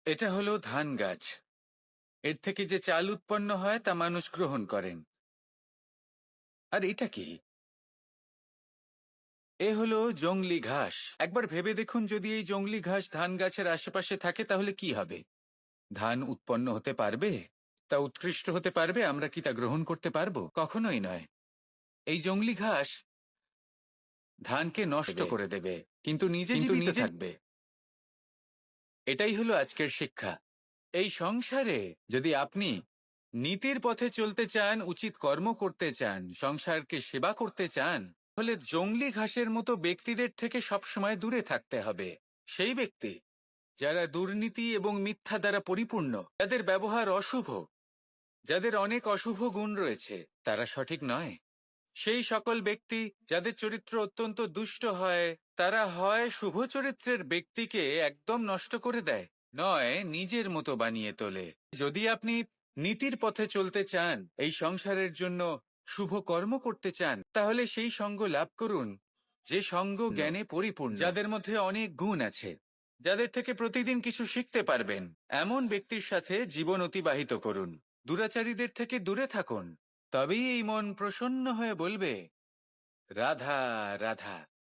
এটা হলো ধান গাছ। এর থেকে যে চাল উৎপন্ন হয় তা মানুষ গ্রহণ করেন। আর এটা কি? এ হলো জংলি ঘাস। একবার ভেবে দেখুন, যদি এই জংলি ঘাস ধান গাছের আশেপাশে থাকে তাহলে কি হবে? ধান উৎপন্ন হতে পারবে? তা উৎকৃষ্ট হতে পারবে? আমরা কি তা গ্রহণ করতে পারবো? কখনোই নয়। এই জংলি ঘাস ধানকে নষ্ট করে দেবে, কিন্তু নিজে জীবিত থাকবে। এটাই হলো আজকের শিক্ষা। এই সংসারে যদি আপনি নীতির পথে চলতে চান, উচিত কর্ম করতে চান, সংসারকে সেবা করতে চান, তাহলে জংলি ঘাসের মতো ব্যক্তিদের থেকে সবসময় দূরে থাকতে হবে। সেই ব্যক্তি যারা দুর্নীতি এবং মিথ্যা দ্বারা পরিপূর্ণ, যাদের ব্যবহার অশুভ, যাদের অনেক অশুভ গুণ রয়েছে, তারা সঠিক নয়। সেই সকল ব্যক্তি যাদের চরিত্র অত্যন্ত দুষ্ট হয়, তারা হয় শুভ চরিত্রের ব্যক্তিকে একদম নষ্ট করে দেয়, নয় নিজের মতো বানিয়ে তোলে। যদি আপনি নীতির পথে চলতে চান, এই সংসারের জন্য শুভ কর্ম করতে চান, তাহলে সেই সঙ্গ লাভ করুন যে সঙ্গ জ্ঞানে পরিপূর্ণ, যাদের মধ্যে অনেক গুণ আছে, যাদের থেকে প্রতিদিন কিছু শিখতে পারবেন। এমন ব্যক্তির সাথে জীবন অতিবাহিত করুন। দুরাচারীদের থেকে দূরে থাকুন। তবেই এই মন প্রসন্ন হয়ে বলবে, রাধা রাধা।